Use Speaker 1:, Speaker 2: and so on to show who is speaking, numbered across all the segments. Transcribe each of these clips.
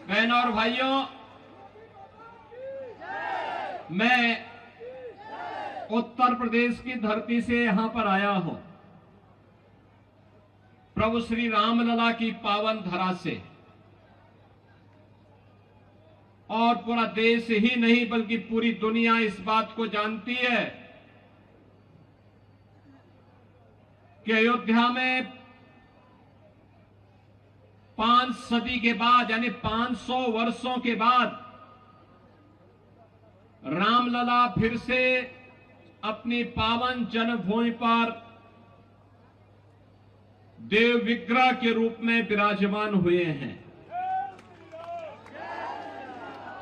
Speaker 1: बहनों और भाइयों, मैं उत्तर प्रदेश की धरती से यहां पर आया हूं, प्रभु श्री रामलला की पावन धरा से, और पूरा देश ही नहीं बल्कि पूरी दुनिया इस बात को जानती है कि अयोध्या में 5 सदी के बाद यानी 500 वर्षों के बाद रामलला फिर से अपनी पावन जन्मभूमि पर देव विग्रह के रूप में विराजमान हुए हैं।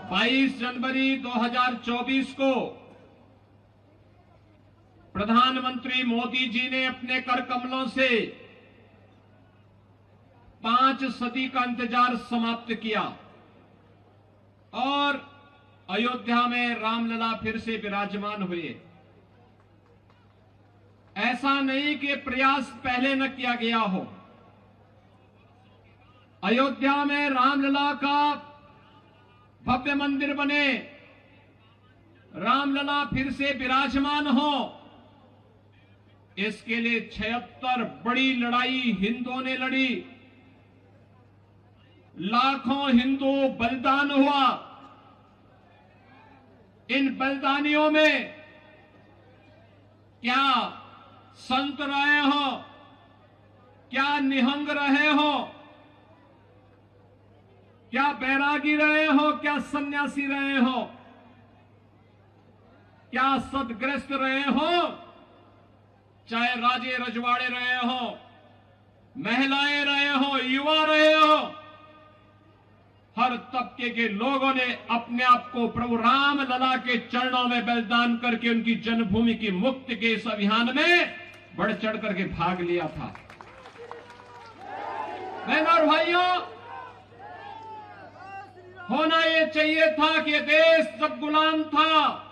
Speaker 1: 22 जनवरी 2024 को प्रधानमंत्री मोदी जी ने अपने कर कमलों से 5 सदी का इंतजार समाप्त किया और अयोध्या में रामलला फिर से विराजमान हुए। ऐसा नहीं कि प्रयास पहले न किया गया हो। अयोध्या में रामलला का भव्य मंदिर बने, रामलला फिर से विराजमान हो, इसके लिए 76 बड़ी लड़ाई हिंदुओं ने लड़ी, लाखों हिंदू बलिदान हुआ। इन बलिदानियों में क्या संत रहे हो, क्या निहंग रहे हो, क्या बैरागी रहे हो, क्या सन्यासी रहे हो, क्या सदग्रस्त रहे हो, चाहे राजे रजवाड़े रहे हो, महिलाएं रहे हो, युवा रहे हो, हर तबके के लोगों ने अपने आप को प्रभु रामलला के चरणों में बलिदान करके उनकी जन्मभूमि की मुक्ति के इस अभियान में बढ़ चढ़ करके भाग लिया था। बहनों और भाइयों, होना यह चाहिए था कि देश जब गुलाम था,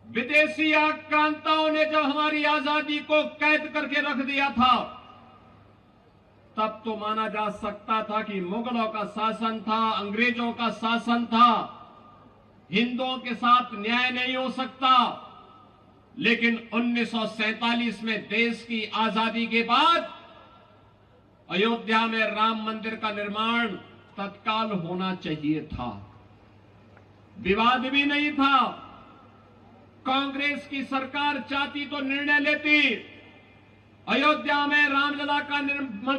Speaker 1: विदेशी आक्रांताओं ने जब हमारी आजादी को कैद करके रख दिया था, तब तो माना जा सकता था कि मुगलों का शासन था, अंग्रेजों का शासन था, हिंदुओं के साथ न्याय नहीं हो सकता। लेकिन 1947 में देश की आजादी के बाद अयोध्या में राम मंदिर का निर्माण तत्काल होना चाहिए था, विवाद भी नहीं था। कांग्रेस की सरकार चाहती तो निर्णय लेती, अयोध्या में रामलला का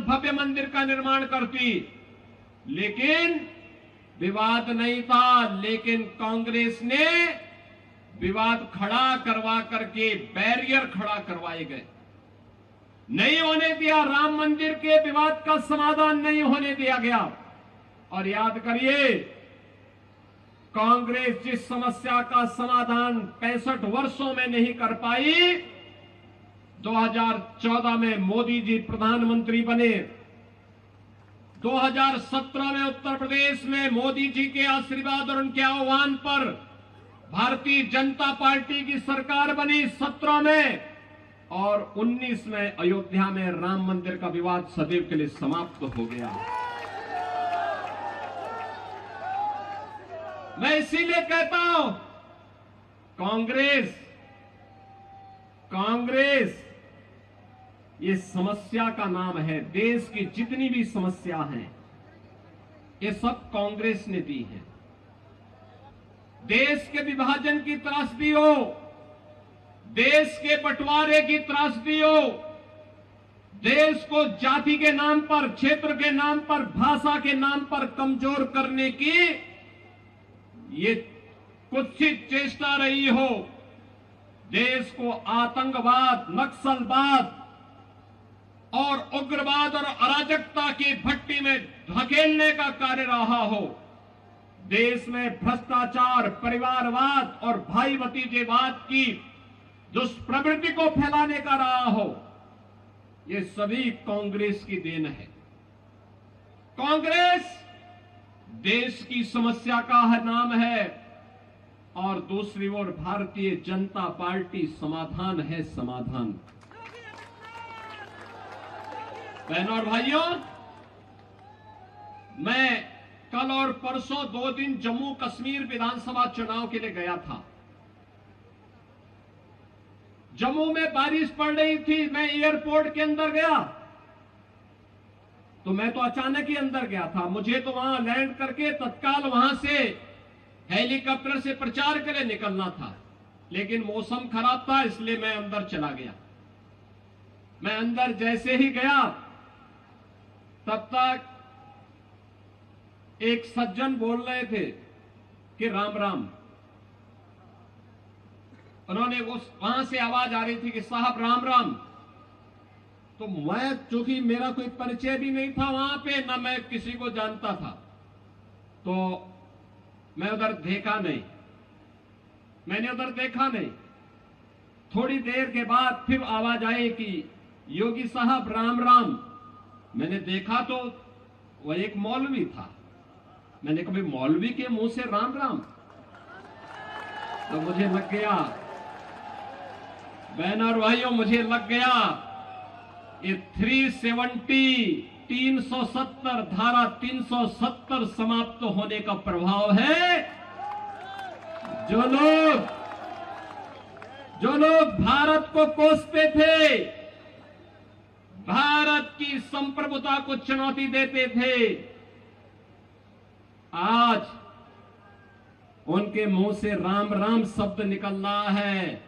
Speaker 1: भव्य मंदिर का निर्माण करती, लेकिन विवाद नहीं था। लेकिन कांग्रेस ने विवाद खड़ा करवा करके बैरियर खड़ा करवाए गए, नहीं होने दिया, राम मंदिर के विवाद का समाधान नहीं होने दिया गया। और याद करिए, कांग्रेस जिस समस्या का समाधान 65 वर्षों में नहीं कर पाई, 2014 में मोदी जी प्रधानमंत्री बने, 2017 में उत्तर प्रदेश में मोदी जी के आशीर्वाद और उनके आह्वान पर भारतीय जनता पार्टी की सरकार बनी 17 में, और 19 में अयोध्या में राम मंदिर का विवाद सदैव के लिए समाप्त हो गया। मैं इसीलिए कहता हूं, कांग्रेस ये समस्या का नाम है। देश की जितनी भी समस्या हैं, ये सब कांग्रेस ने दी है। देश के विभाजन की त्रासदी हो, देश के बंटवारे की त्रासदी हो, देश को जाति के नाम पर, क्षेत्र के नाम पर, भाषा के नाम पर कमजोर करने की ये कुत्सित चेष्टा रही हो, देश को आतंकवाद, नक्सलवाद और उग्रवाद और अराजकता की भट्टी में धकेलने का कार्य रहा हो, देश में भ्रष्टाचार, परिवारवाद और भाई भतीजेवाद की दुष्प्रवृत्ति को फैलाने का रहा हो, ये सभी कांग्रेस की देन है। कांग्रेस देश की समस्या का नाम है और दूसरी ओर भारतीय जनता पार्टी समाधान है, समाधान। बहनों और भाइयों, मैं कल और परसों 2 दिन जम्मू कश्मीर विधानसभा चुनाव के लिए गया था। जम्मू में बारिश पड़ रही थी, मैं एयरपोर्ट के अंदर गया तो मैं तो अचानक ही अंदर गया था। मुझे तो वहां लैंड करके तत्काल वहां से हेलीकॉप्टर से प्रचार के लिए निकलना था, लेकिन मौसम खराब था इसलिए मैं अंदर चला गया। मैं अंदर जैसे ही गया तब तक एक सज्जन बोल रहे थे कि राम राम। उन्होंने वहां से आवाज आ रही थी कि साहब राम राम। तो मैं, चूंकि मेरा कोई परिचय भी नहीं था वहां पे, ना मैं किसी को जानता था, तो मैं उधर देखा नहीं, मैंने उधर देखा नहीं। थोड़ी देर के बाद फिर आवाज आई कि योगी साहब राम राम। मैंने देखा तो वह एक मौलवी था। मैंने कहा मौलवी के मुंह से राम राम, तो मुझे लग गया, बहन और भाइयों, मुझे लग गया ये 370 धारा 370 समाप्त होने का प्रभाव है। जो लोग भारत को कोसते थे, भारत की संप्रभुता को चुनौती देते थे, आज उनके मुंह से राम राम शब्द निकल रहा है।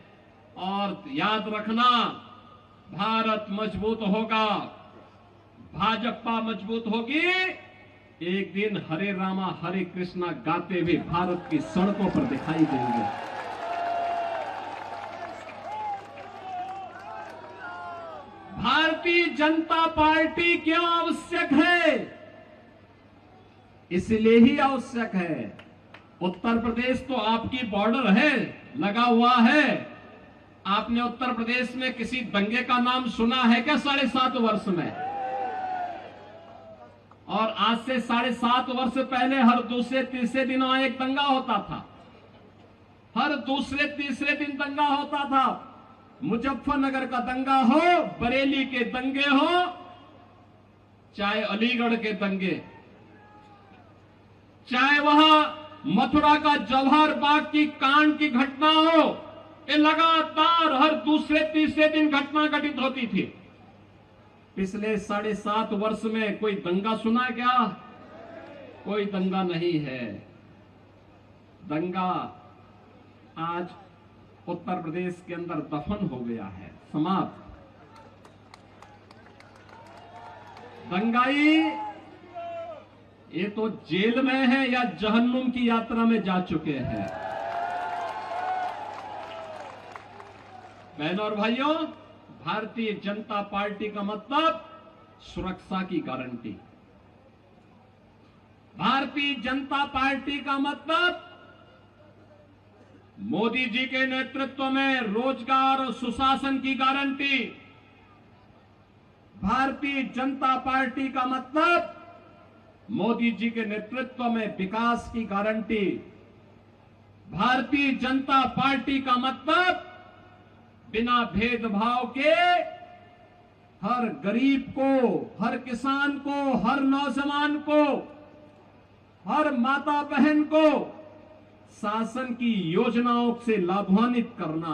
Speaker 1: और याद रखना, भारत मजबूत होगा, भाजपा मजबूत होगी, एक दिन हरे रामा हरे कृष्णा गाते हुए भारत की सड़कों पर दिखाई देंगे। भारतीय जनता पार्टी क्यों आवश्यक है? इसलिए ही आवश्यक है। उत्तर प्रदेश तो आपकी बॉर्डर है, लगा हुआ है। आपने उत्तर प्रदेश में किसी दंगे का नाम सुना है क्या 7.5 वर्ष में? और आज से 7.5 वर्ष पहले हर दूसरे तीसरे दिन वहां एक दंगा होता था। हर दूसरे तीसरे दिन दंगा होता था। मुजफ्फरनगर का दंगा हो, बरेली के दंगे हो, चाहे अलीगढ़ के दंगे, चाहे वहां मथुरा का जवाहर बाग की कांड की घटना हो, ये लगातार हर दूसरे तीसरे दिन घटना घटित होती थी। पिछले 7.5 वर्ष में कोई दंगा सुना क्या? कोई दंगा नहीं है। दंगा आज उत्तर प्रदेश के अंदर दफन हो गया है, समाप्त। दंगाई ये तो जेल में है या जहन्नुम की यात्रा में जा चुके हैं। बहनों और भाइयों, भारतीय जनता पार्टी का मतलब सुरक्षा की गारंटी। भारतीय जनता पार्टी का मतलब मोदी जी के नेतृत्व में रोजगार और सुशासन की गारंटी। भारतीय जनता पार्टी का मतलब मोदी जी के नेतृत्व में विकास की गारंटी। भारतीय जनता पार्टी का मतलब बिना भेदभाव के हर गरीब को, हर किसान को, हर नौजवान को, हर माता बहन को शासन की योजनाओं से लाभान्वित करना।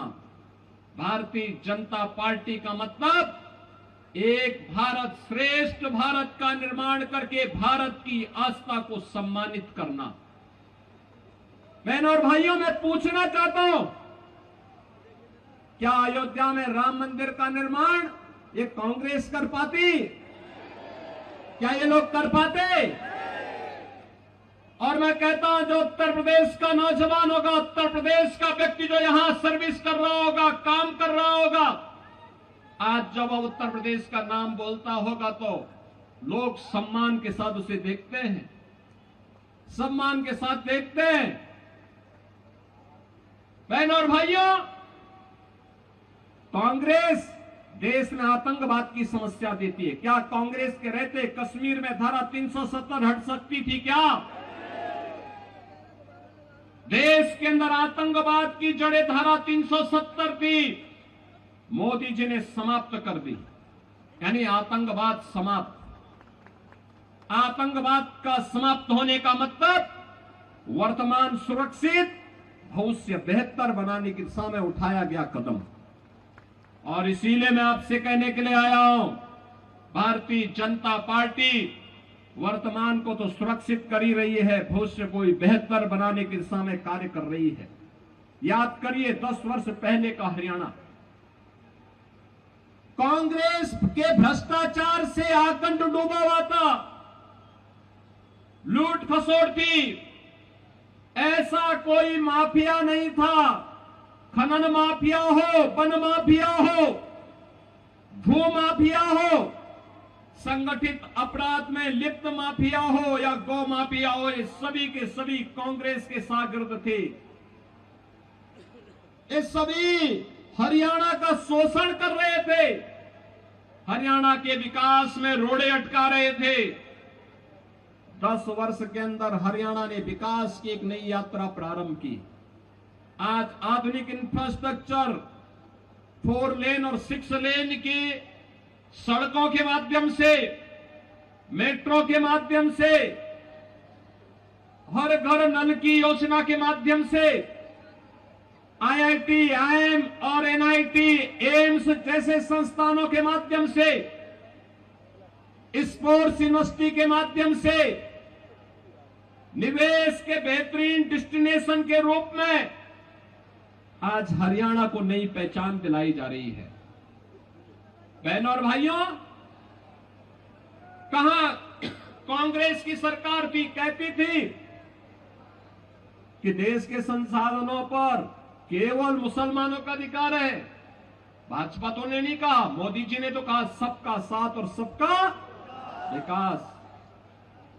Speaker 1: भारतीय जनता पार्टी का मतलब एक भारत श्रेष्ठ भारत का निर्माण करके भारत की आस्था को सम्मानित करना। बहनों और भाइयों, मैं पूछना चाहता हूं, क्या अयोध्या में राम मंदिर का निर्माण ये कांग्रेस कर पाती? क्या ये लोग कर पाते? और मैं कहता हूं, जो उत्तर प्रदेश का नौजवान होगा, उत्तर प्रदेश का व्यक्ति जो यहां सर्विस कर रहा होगा, काम कर रहा होगा, आज जब वो उत्तर प्रदेश का नाम बोलता होगा तो लोग सम्मान के साथ उसे देखते हैं, सम्मान के साथ देखते हैं। बहनों और भाइयों, कांग्रेस देश में आतंकवाद की समस्या देती है। क्या कांग्रेस के रहते कश्मीर में धारा 370 हट सकती थी क्या? देश के अंदर आतंकवाद की जड़ें धारा 370 थी, मोदी जी ने समाप्त कर दी, यानी आतंकवाद समाप्त। आतंकवाद का समाप्त होने का मतलब वर्तमान सुरक्षित, भविष्य बेहतर बनाने की दिशा में उठाया गया कदम। और इसीलिए मैं आपसे कहने के लिए आया हूं, भारतीय जनता पार्टी वर्तमान को तो सुरक्षित कर ही रही है, भविष्य को बेहतर बनाने की दिशा में कार्य कर रही है। याद करिए 10 वर्ष पहले का हरियाणा कांग्रेस के भ्रष्टाचार से आकंठ डूबा हुआ था, लूट खसोट थी, ऐसा कोई माफिया नहीं था। खनन माफिया हो, वन माफिया हो, भू माफिया हो, संगठित अपराध में लिप्त माफिया हो या गौ माफिया हो, ये सभी के सभी कांग्रेस के शागिर्द थे। ये सभी हरियाणा का शोषण कर रहे थे, हरियाणा के विकास में रोड़े अटका रहे थे। 10 वर्ष के अंदर हरियाणा ने विकास की एक नई यात्रा प्रारंभ की। आज आधुनिक इंफ्रास्ट्रक्चर 4 लेन और 6 लेन की सड़कों के माध्यम से, मेट्रो के माध्यम से, हर घर नल की योजना के माध्यम से, आईआईटी, आईएम और एनआईटी, एम्स जैसे संस्थानों के माध्यम से, स्पोर्ट्स यूनिवर्सिटी के माध्यम से, निवेश के बेहतरीन डेस्टिनेशन के रूप में आज हरियाणा को नई पहचान दिलाई जा रही है। बहनों और भाइयों, कहां कांग्रेस की सरकार भी कहती थी कि देश के संसाधनों पर केवल मुसलमानों का अधिकार है। भाजपा तो ने नहीं कहा, मोदी जी ने तो कहा सबका साथ और सबका विकास।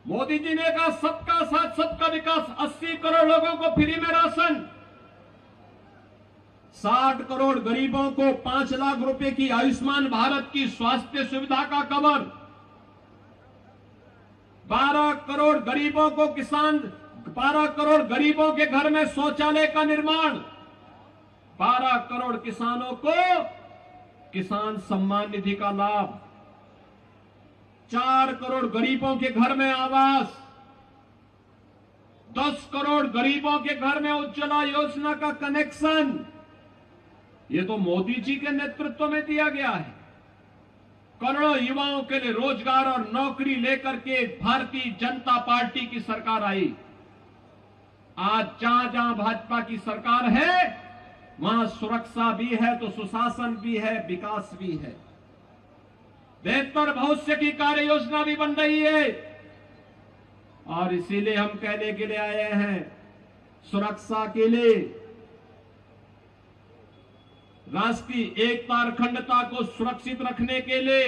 Speaker 1: मोदी जी ने कहा सबका साथ सबका विकास। 80 करोड़ लोगों को फ्री में राशन, 60 करोड़ गरीबों को 5 लाख रुपए की आयुष्मान भारत की स्वास्थ्य सुविधा का कवर, 12 करोड़ गरीबों को 12 करोड़ गरीबों के घर में शौचालय का निर्माण, 12 करोड़ किसानों को किसान सम्मान निधि का लाभ, 4 करोड़ गरीबों के घर में आवास, 10 करोड़ गरीबों के घर में उज्ज्वला योजना का कनेक्शन। ये तो मोदी जी के नेतृत्व में दिया गया है। करोड़ों युवाओं के लिए रोजगार और नौकरी लेकर के भारतीय जनता पार्टी की सरकार आई। आज जहां जहां भाजपा की सरकार है, वहां सुरक्षा भी है तो सुशासन भी है, विकास भी है, बेहतर भविष्य की कार्य योजना भी बन रही है। और इसीलिए हम कहने के लिए आए हैं, सुरक्षा के लिए, राष्ट्रीय एकता और अखंडता को सुरक्षित रखने के लिए,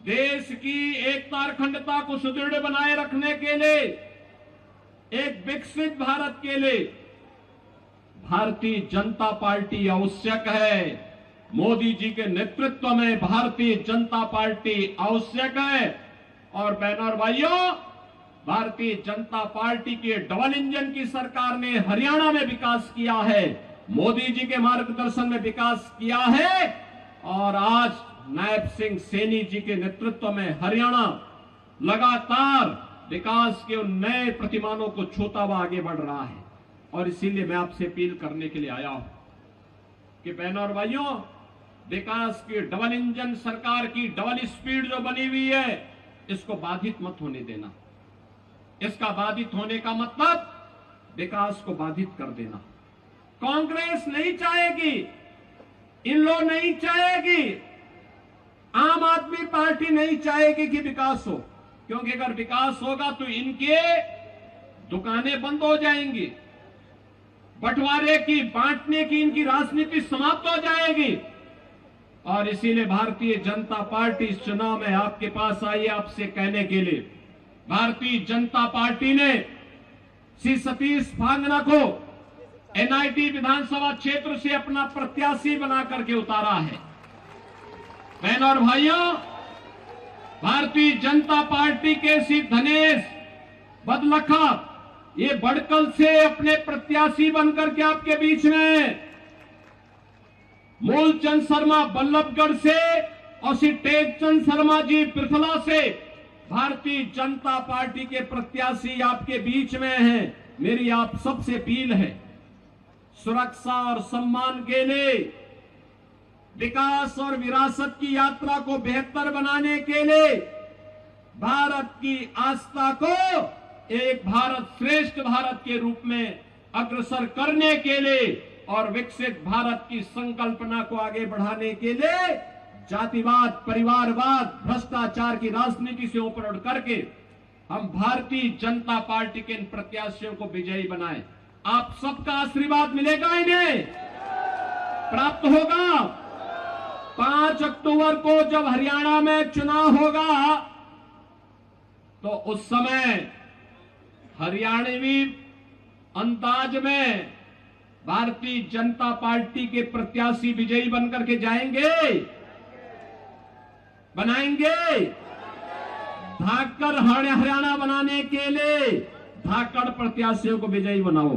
Speaker 1: देश की एकता और अखंडता को सुदृढ़ बनाए रखने के लिए, एक विकसित भारत के लिए भारतीय जनता पार्टी आवश्यक है। मोदी जी के नेतृत्व में भारतीय जनता पार्टी आवश्यक है। और बहनों और भाइयों, भारतीय जनता पार्टी की डबल इंजन की सरकार ने हरियाणा में विकास किया है, मोदी जी के मार्गदर्शन में विकास किया है। और आज नायब सिंह सैनी जी के नेतृत्व में हरियाणा लगातार विकास के उन नए प्रतिमानों को छूता हुआ आगे बढ़ रहा है। और इसीलिए मैं आपसे अपील करने के लिए आया हूं कि बहनों और भाइयों, विकास की डबल इंजन सरकार की डबल स्पीड जो बनी हुई है, इसको बाधित मत होने देना। इसका बाधित होने का मतलब विकास को बाधित कर देना। कांग्रेस नहीं चाहेगी, इन लोग नहीं चाहेगी, आम आदमी पार्टी नहीं चाहेगी कि विकास हो, क्योंकि अगर विकास होगा तो इनके दुकानें बंद हो जाएंगी, बंटवारे की, बांटने की इनकी राजनीति समाप्त हो जाएगी। और इसीलिए भारतीय जनता पार्टी इस चुनाव में आपके पास आई है आपसे कहने के लिए। भारतीय जनता पार्टी ने श्री सतीश फांगना को एनआईटी विधानसभा क्षेत्र से अपना प्रत्याशी बना करके उतारा है। बहनों और भाइयों, भारतीय जनता पार्टी के श्री धनेश बदलखा ये बड़कल से अपने प्रत्याशी बनकर के आपके बीच में, मूलचंद शर्मा बल्लभगढ़ से और श्री टेकचंद शर्मा जी पृथला से भारतीय जनता पार्टी के प्रत्याशी आपके बीच में हैं। मेरी आप सबसे अपील है, सुरक्षा और सम्मान के लिए, विकास और विरासत की यात्रा को बेहतर बनाने के लिए, भारत की आस्था को एक भारत श्रेष्ठ भारत के रूप में अग्रसर करने के लिए और विकसित भारत की संकल्पना को आगे बढ़ाने के लिए जातिवाद, परिवारवाद, भ्रष्टाचार की राजनीति से ऊपर उठ करके हम भारतीय जनता पार्टी के इन प्रत्याशियों को विजयी बनाएं। आप सबका आशीर्वाद मिलेगा, इन्हें प्राप्त होगा। 5 अक्टूबर को जब हरियाणा में चुनाव होगा तो उस समय हरियाणवी अंदाज में भारतीय जनता पार्टी के प्रत्याशी विजयी बनकर के जाएंगे, बनाएंगे। धाकड़ हरियाणा बनाने के लिए धाकड़ प्रत्याशियों को विजयी बनाओ।